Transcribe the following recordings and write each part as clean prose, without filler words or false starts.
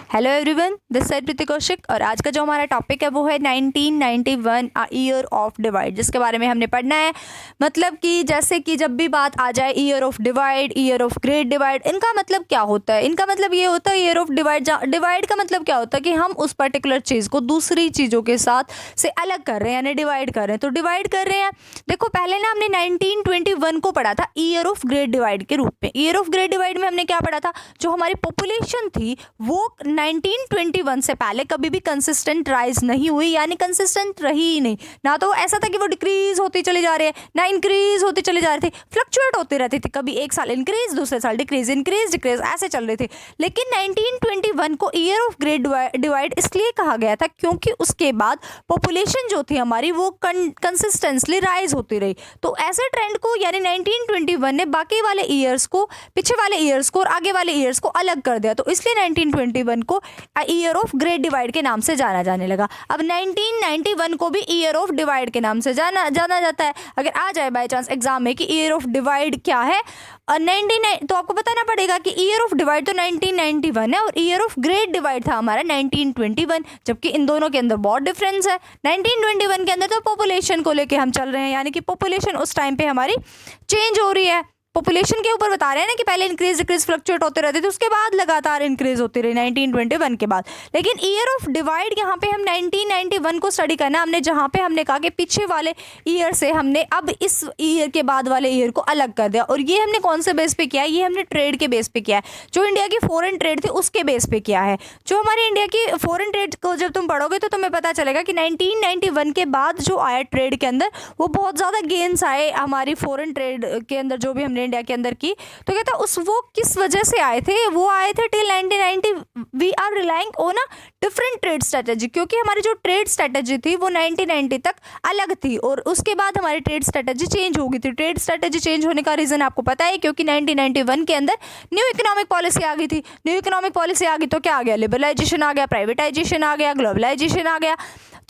Hello everyone, this side प्रीति कौशिक और आज का जो हमारा टॉपिक है वो है 1991 अ ईयर ऑफ डिवाइड, जिसके बारे में हमने पढ़ना है। मतलब कि जैसे कि जब भी बात आ जाए year of divide, year of great divide, इनका मतलब क्या होता है? इनका मतलब ये होता है ईयर ऑफ डिवाइड, डिवाइड का मतलब क्या होता है कि हम उस पर्टिकुलर चीज़ को दूसरी चीज़ों के साथ से अलग कर रहे हैं, यानी डिवाइड कर रहे हैं। तो डिवाइड कर रहे हैं, देखो पहले ना हमने 1921 को पढ़ा था ईयर ऑफ ग्रेट डिवाइड के रूप में। ईयर ऑफ ग्रेट डिवाइड में हमने क्या पढ़ा था? जो हमारी पॉपुलेशन थी वो 1921 से पहले कभी भी कंसिस्टेंट राइज नहीं हुई, यानी कंसिस्टेंट रही ही नहीं। ना तो ऐसा था कि वो डिक्रीज होती चली जा रही है, ना इंक्रीज होती चली जा रही थी, फ्लक्चुएट होती रहती थी। कभी एक साल इंक्रीज, दूसरे साल डिक्रीज, इंक्रीज डिक्रीज ऐसे चल रही थी। लेकिन 1921 को ईयर ऑफ ग्रेट डिवाइड इसलिए कहा गया था क्योंकि उसके बाद पॉपुलेशन जो थी हमारी वो कंसिस्टेंटली राइज होती रही। तो ऐसे ट्रेंड को यानी 1921 ने बाकी वाले ईयर्स को, पीछे वाले ईयर्स को और आगे वाले ईयर्स को अलग कर दिया। तो इसलिए 1921 को ईयर ऑफ ग्रेट डिवाइड के नाम से जाना जाने लगा। अब 1991 को भी ईयर ऑफ डिवाइड के नाम से जाना जाता है। अगर आ जाए बाय चांस एग्जाम में कि ईयर ऑफ डिवाइड क्या है, 99 तो आपको बताना पड़ेगा कि ईयर ऑफ डिवाइड तो 1991 है और ईयर ऑफ ग्रेट डिवाइड था हमारा 1921, जबकि इन दोनों के अंदर बहुत डिफरेंस है। 1921 के अंदर तो पॉपुलेशन को लेके हम चल रहे हैं, यानी कि पॉपुलेशन उस टाइम पे हमारी चेंज हो रही है। पॉपुलेशन के ऊपर बता रहे हैं ना कि पहले इंक्रीज डिक्रीज फ्लक्चुएट होते रहते थे, उसके बाद लगातार इंक्रीज होती रही 1921 के बाद। लेकिन ईयर ऑफ डिवाइड यहाँ पे हम 1991 को स्टडी करना हमने, जहाँ पे हमने कहा कि पीछे वाले ईयर से हमने अब इस ईयर के बाद वाले ईयर को अलग कर दिया। और ये हमने कौन से बेस पे किया है? ये हमने ट्रेड के बेस पे किया है। जो इंडिया की फॉरेन ट्रेड थी उसके बेस पे किया है। जो हमारे इंडिया की फॉरेन ट्रेड को जब तुम पढ़ोगे तो तुम्हें पता चलेगा कि 1991 के बाद जो आया ट्रेड के अंदर वो बहुत ज़्यादा गेन्स आए हमारी फॉरेन ट्रेड के अंदर, जो भी हमने इंडिया के अंदर की। तो कहता है उस वो किस वजह से आए थे? वो आए थे till 1990 we are relying on a different trade strategy, क्योंकि हमारी जो ट्रेड स्ट्रेटेजी थी वो 1990 तक अलग थी और उसके बाद हमारी ट्रेड स्ट्रेटेजी चेंज हो गई थी। ट्रेड स्ट्रेटेजी चेंज होने का रीजन आपको पता है, क्योंकि 1991 के अंदर न्यू इकोनॉमिक पॉलिसी आ गई थी। न्यू इकोनॉमिक पॉलिसी आ गई तो क्या आ गया? लिबरलाइजेशन आ गया, प्राइवेटाइजेशन आ गया, ग्लोबलाइजेशन आ गया।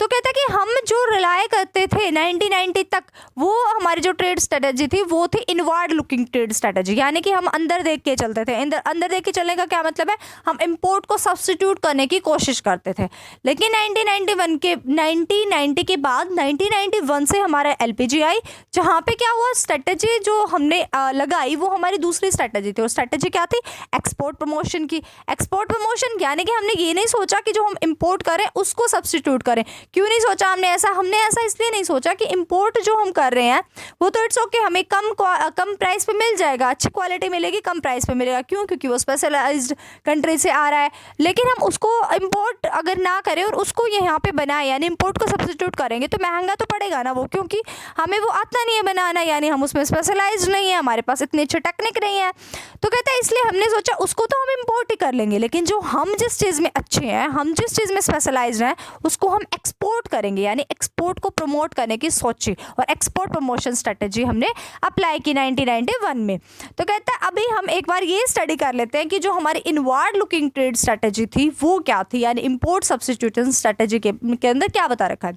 तो कहता है कि हम जो रिलाय करते थे 1990 तक, वो हमारी जो ट्रेड स्ट्रेटेजी थी वो थी इनवर्ड लुकिंग ट्रेड स्ट्रेटेजी, यानी कि हम अंदर देख के चलते थे। अंदर देख के चलने का क्या मतलब है? हम इंपोर्ट को सब्स्टिट्यूट करने की कोशिश करते थे। लेकिन 1990 के बाद 1991 से हमारा एलपीजी आई, जहाँ पे क्या हुआ? स्ट्रेटेजी जो हमने लगाई वो हमारी दूसरी स्ट्रेटेजी थी। और स्ट्रेटेजी क्या थी? एक्सपोर्ट प्रमोशन की। एक्सपोर्ट प्रमोशन यानी कि हमने ये नहीं सोचा कि जो हम इंपोर्ट करें उसको सब्स्टिट्यूट करें। क्यों नहीं सोचा हमने ऐसा इसलिए नहीं सोचा कि इंपोर्ट जो हम कर रहे हैं वो तो इट्स ओके, हमें कम प्राइस पे मिल जाएगा, अच्छी क्वालिटी मिलेगी, कम प्राइस पे मिलेगा। क्यों? क्योंकि वो स्पेशलाइज्ड कंट्री से आ रहा है। लेकिन हम उसको इंपोर्ट अगर ना करें और उसको यहाँ पे बनाए, यानी इंपोर्ट को सब्स्टिट्यूट करेंगे तो महंगा तो पड़ेगा ना वो, क्योंकि हमें वो आता नहीं है बनाना, यानी हम उसमें स्पेशलाइज्ड नहीं है, हमारे पास इतनी अच्छी टेक्निक नहीं है। तो कहता है इसलिए हमने सोचा उसको तो हम इंपोर्ट ही कर लेंगे, लेकिन जो हम जिस चीज़ में अच्छे हैं, हम जिस चीज़ में स्पेशलाइज्ड हैं, उसको हम एक्सपोर्ट करेंगे, यानी एक्सपोर्ट को प्रमोट करने की सोची और एक्सपोर्ट प्रमोशन स्ट्रेटेजी हमने अप्लाई की 1991 में। तो कहता है अभी हम एक बार ये स्टडी कर लेते हैं कि जो हमारी इनवर्ड लुकिंग ट्रेड स्ट्रेटेजी थी वो क्या थी, यानी इंपोर्ट सब्स्टिट्यूशन स्ट्रेटेजी के अंदर क्या बता रखा है।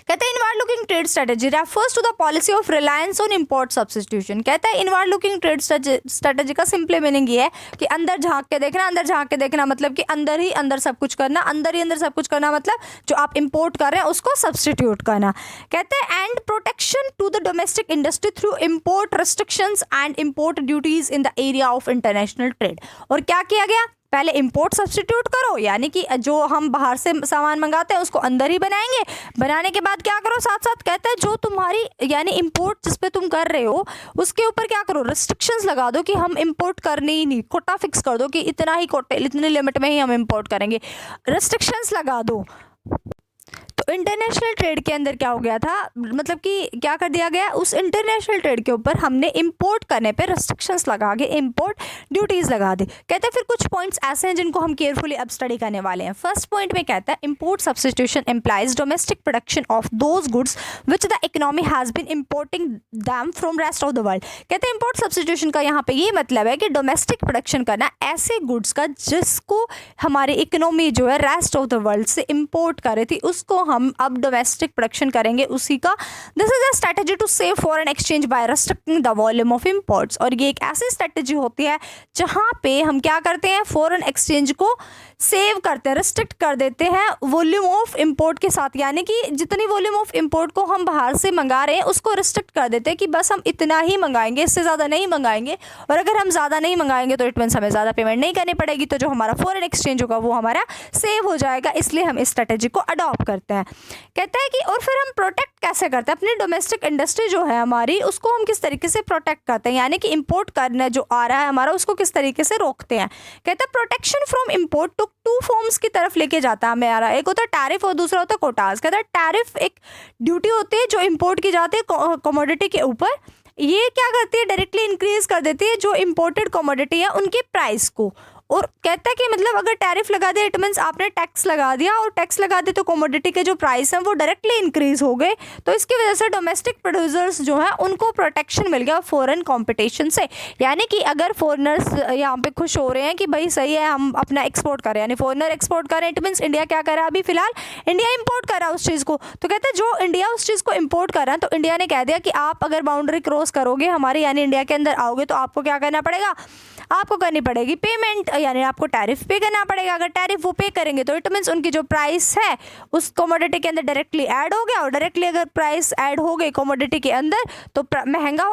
कहता है inward looking trade strategy refers to the policy of reliance on import substitution. कहता है इनवर्ड लुकिंग ट्रेड स्ट्रेटेजी का सिंपल मीनिंग ये है कि अंदर झांक के देखना। अंदर झांक के देखना मतलब कि अंदर ही अंदर सब कुछ करना, अंदर ही अंदर सब कुछ करना मतलब जो आप इंपोर्ट कर रहे हैं उसको सब्स्टिट्यूट करना। कहते हैं and protection to the domestic industry through import restrictions and import duties in the area of international trade. और क्या किया गया? पहले इंपोर्ट सब्स्टिट्यूट करो, यानी कि जो हम बाहर से सामान मंगाते हैं उसको अंदर ही बनाएंगे। बनाने के बाद क्या करो? साथ साथ कहता है जो तुम्हारी यानी इंपोर्ट जिस पे तुम कर रहे हो उसके ऊपर क्या करो? रिस्ट्रिक्शंस लगा दो कि हम इंपोर्ट करने ही नहीं, कोटा फिक्स कर दो कि इतना ही कोटे, इतनी लिमिट में ही हम इंपोर्ट करेंगे, रिस्ट्रिक्शंस लगा दो। तो इंटरनेशनल ट्रेड के अंदर क्या हो गया था? मतलब कि क्या कर दिया गया? उस इंटरनेशनल ट्रेड के ऊपर हमने इंपोर्ट करने पे रेस्ट्रिक्शंस लगा के इंपोर्ट ड्यूटीज लगा दी। कहते हैं फिर कुछ पॉइंट्स ऐसे हैं जिनको हम केयरफुली अब स्टडी करने वाले हैं। फर्स्ट पॉइंट में कहता है import substitution implies domestic production of those goods which the economy has been importing them from rest of the world. कहते हैं इंपोर्ट सब्स्टिट्यूशन का यहाँ पे ये मतलब है कि डोमेस्टिक प्रोडक्शन करना ऐसे गुड्स का जिसको हमारी इकोनॉमी जो है रेस्ट ऑफ द वर्ल्ड से इंपोर्ट कर रही थी उसको हम अब डोमेस्टिक प्रोडक्शन करेंगे उसी का। This is a strategy to save foreign exchange by restricting the volume of imports. और ये एक ऐसी स्ट्रेटजी होती है जहाँ पे हम क्या करते हैं, फॉरेन एक्सचेंज को सेव करते हैं, रिस्ट्रिक्ट कर देते हैं वॉल्यूम ऑफ इंपोर्ट के साथ, यानी कि जितनी वॉल्यूम ऑफ इंपोर्ट को हम बाहर से मंगा रहे हैं उसको रिस्ट्रिक्ट कर देते हैं कि बस हम इतना ही मंगाएंगे, इससे ज़्यादा नहीं मंगाएंगे। और अगर हम ज़्यादा नहीं मंगाएंगे तो इट मीन्स हमें ज़्यादा पेमेंट नहीं करनी पड़ेगी, तो जो हमारा फॉरेन एक्सचेंज होगा वो हमारा सेव हो जाएगा। इसलिए हम इस स्ट्रेटेजी को अडॉप्ट करते हैं। कहते हैं कि और फिर हम प्रोटेक्ट कैसे करते हैं अपनी डोमेस्टिक इंडस्ट्री जो है हमारी, उसको हम किस तरीके से प्रोटेक्ट करते हैं, यानी कि इंपोर्ट करना जो आ रहा है हमारा उसको किस तरीके से रोकते हैं। कहते हैं protection from import two forms की तरफ लेके जाता है हमारा। एक होता है टैरिफ और दूसरा होता है कोटाज। कहता है टैरिफ एक ड्यूटी होती है जो इंपोर्ट की जाती है कमोडिटी के ऊपर। ये क्या करती है, डायरेक्टली इंक्रीज कर देती है जो इंपोर्टेड कमोडिटी है उनके प्राइस को। और कहता है कि मतलब अगर टैरिफ लगा दिया इट मीन्स आपने टैक्स लगा दिया, और टैक्स लगा दिया तो कमोडिटी के जो प्राइस हैं वो डायरेक्टली इंक्रीज हो गए। तो इसकी वजह से डोमेस्टिक प्रोड्यूसर्स जो हैं उनको प्रोटेक्शन मिल गया फॉरेन कंपटीशन से। यानी कि अगर फॉरेनर्स यहाँ पे खुश हो रहे हैं कि भाई सही है हम अपना एक्सपोर्ट करें, यानी फॉरेनर एक्सपोर्ट करें, इट मीन्स इंडिया क्या कर रहा है, अभी फिलहाल इंडिया इंपोर्ट कर रहा है उस चीज़ को। तो कहते हैं जो इंडिया उस चीज़ को इंपोर्ट कर रहा है, तो इंडिया ने कह दिया कि आप अगर बाउंड्री क्रॉस करोगे हमारी, यानी इंडिया के अंदर आओगे, तो आपको क्या करना पड़ेगा, आपको करनी पड़ेगी पेमेंट, यानी आपको टैरिफ पे करना पड़ेगा। अगर टैरिफ वो पे करेंगे तो इट मीन्स उनकी जो प्राइस है उस कमोडिटी के अंदर डायरेक्टली ऐड हो गया, और डायरेक्टली अगर प्राइस ऐड हो गई कमोडिटी के अंदर तो महंगा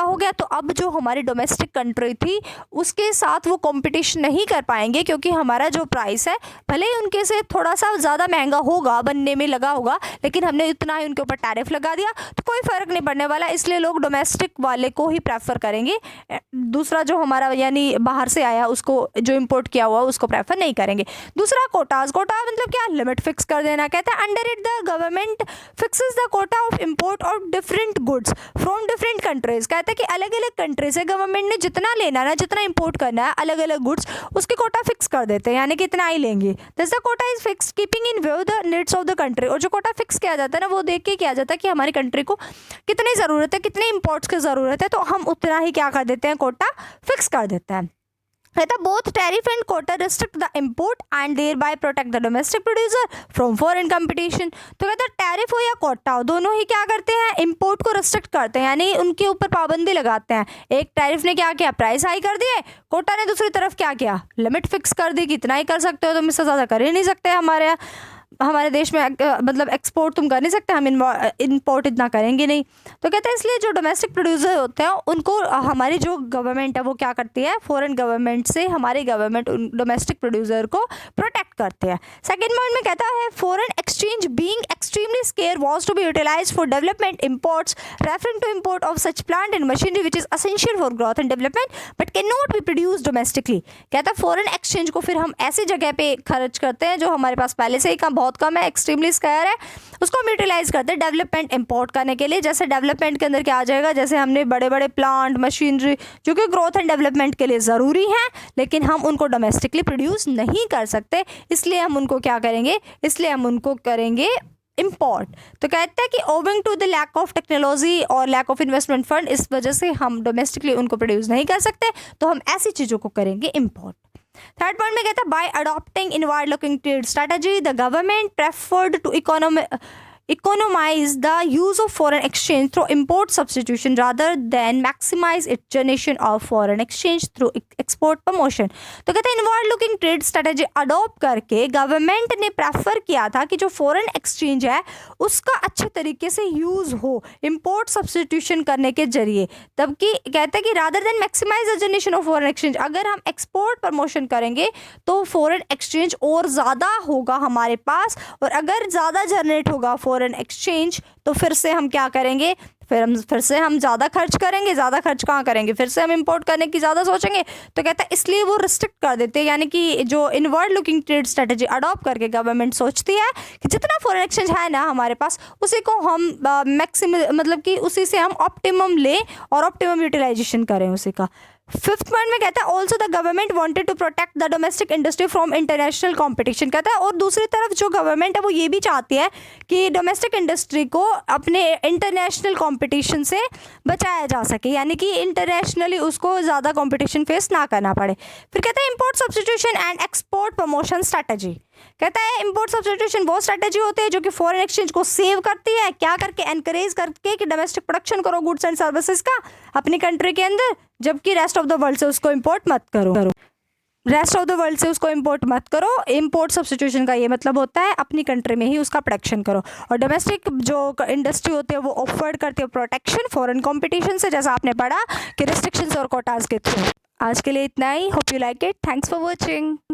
हो गया। तो अब जो हमारी डोमेस्टिक कंट्री थी उसके साथ वो कंपटीशन नहीं कर पाएंगे, क्योंकि हमारा जो प्राइस है भले ही उनके से थोड़ा सा ज़्यादा महंगा होगा, बनने में लगा होगा, लेकिन हमने इतना ही उनके ऊपर टैरिफ लगा दिया तो कोई फ़र्क नहीं पड़ने वाला। इसलिए लोग डोमेस्टिक वाले को ही प्रेफर करेंगे, दूसरा जो हमारा यानी बाहर से आया उसको, जो इंपोर्ट किया हुआ उसको प्रेफर नहीं करेंगे। दूसरा कोटाज। कोटा मतलब क्या, लिमिट फिक्स कर देना। कहता है under it the government fixes the Kota of import of different goods from different countries. कहता है कि अलग अलग कंट्री से गवर्नमेंट ने जितना लेना ना, जितना इंपोर्ट करना है अलग अलग गुड्स, उसके कोटा फिक्स कर देते हैं, यानी कि इतना ही लेंगे। This the quota is fix keeping in view the needs of the country. और जो कोटा फिक्स किया जाता है ना वो देख के किया जाता है कि हमारी कंट्री को कितनी ज़रूरत है, कितने इंपोर्ट्स की ज़रूरत है, तो हम उतना ही क्या कर देते हैं, कोटा फिक्स कर देते हैं। कहता both tariff and quota restrict the import and thereby protect the domestic producer from foreign competition. तो कहता टैरिफ हो या कोटा हो, दोनों ही क्या करते हैं, इंपोर्ट को रिस्ट्रिक्ट करते हैं, यानी उनके ऊपर पाबंदी लगाते हैं। एक टैरिफ ने क्या किया, प्राइस हाई कर दिए, कोटा ने दूसरी तरफ क्या किया, लिमिट फिक्स कर दी कि इतना ही कर सकते हो, तुम इससे ज़्यादा कर ही नहीं सकते हमारे देश में, मतलब एक्सपोर्ट तुम कर नहीं सकते, हम इंपोर्ट इतना करेंगे नहीं। तो कहते हैं इसलिए जो डोमेस्टिक प्रोड्यूसर होते हैं उनको हमारी जो गवर्नमेंट है वो क्या करती है, फॉरेन गवर्नमेंट से हमारी गवर्नमेंट डोमेस्टिक प्रोड्यूसर को प्रोटेक्ट करते हैं। सेकेंड पॉइंट में कहता है foreign exchange being extremely scarce was to be utilized for development imports referring to import of such plant and machinery which is essential for growth and development but can not be produce domestically. कहता है foreign exchange को फिर हम ऐसी जगह पे खर्च करते हैं जो हमारे पास पहले से ही बहुत कम है, एक्सट्रीमली स्केयर है, उसको हम यूटिलाइज करते हैं डेवलपमेंट इंपोर्ट करने के लिए। जैसे डेवलपमेंट के अंदर क्या आ जाएगा, जैसे हमने बड़े बड़े प्लांट मशीनरी जो कि ग्रोथ एंड डेवलपमेंट के लिए ज़रूरी हैं, लेकिन हम उनको डोमेस्टिकली प्रोड्यूस नहीं कर सकते, इसलिए हम उनको क्या करेंगे, इसलिए हम उनको करेंगे इंपोर्ट। तो कहते हैं कि owing to the lack of technology और लैक ऑफ इन्वेस्टमेंट फंड, इस वजह से हम डोमेस्टिकली उनको प्रोड्यूस नहीं कर सकते, तो हम ऐसी चीज़ों को करेंगे इंपोर्ट। थर्ड पॉइंट में कहता है by adopting inward looking trade strategy the government preferred to economize the use of foreign exchange through import substitution rather than maximize its generation of foreign exchange through export promotion। तो कहते हैं inward looking trade strategy adopt करके government ने prefer किया था कि जो foreign exchange है उसका अच्छे तरीके से यूज़ हो इंपोर्ट सब्सटीट्यूशन करने के जरिए, तबकि कहते हैं कि rather than maximize the generation of foreign exchange, अगर हम एक्सपोर्ट प्रमोशन करेंगे तो फॉरेन एक्सचेंज और ज़्यादा होगा हमारे पास, और अगर ज़्यादा जनरेट होगा फॉरेन एक्सचेंज तो फिर से हम क्या करेंगे, फिर से हम ज़्यादा खर्च करेंगे, ज़्यादा खर्च कहाँ करेंगे, फिर से हम इंपोर्ट करने की ज़्यादा सोचेंगे। तो कहता है इसलिए वो रिस्ट्रिक्ट कर देते हैं, यानी कि जो inward looking trade strategy adopt करके गवर्नमेंट सोचती है कि जितना फॉरेन एक्सचेंज है ना हमारे पास उसी को हम मैक्सिमम, मतलब कि उसी से हम ऑप्टिमम लें और ऑप्टिमम यूटिलाइजेशन करें उसी का। फिफ्थ पॉइंट में कहता है also the government wanted to protect the domestic industry from international competition. कहता है और दूसरी तरफ जो गवर्नमेंट है वो ये भी चाहती है कि डोमेस्टिक इंडस्ट्री को अपने इंटरनेशनल कंपटीशन से बचाया जा सके, यानी कि इंटरनेशनली उसको ज़्यादा कंपटीशन फेस ना करना पड़े। फिर कहता है import substitution and export promotion strategy. कहता है इंपोर्ट सब्स्टिट्यूशन वो स्ट्रेटेजी होती है जो कि फॉरेन एक्सचेंज को सेव करती है, क्या करके, एनकरेज करके कि डोमेस्टिक प्रोडक्शन करो गुड्स एंड सर्विसेज का अपनी कंट्री के अंदर, जबकि रेस्ट ऑफ द वर्ल्ड से उसको इम्पोर्ट मत करो। रेस्ट ऑफ द वर्ल्ड से उसको इम्पोर्ट मत करो। इम्पोर्ट सब्स्टिट्यूशन का ये मतलब होता है अपनी कंट्री में ही उसका प्रोडक्शन करो। और डोमेस्टिक जो इंडस्ट्री होती है वो ऑफर्ड करती है प्रोटेक्शन फॉरेन कंपटीशन से, जैसा आपने पढ़ा कि रिस्ट्रिक्शंस और कोटाज के थ्रू। आज के लिए इतना ही। Hope you like it. Thanks for watching.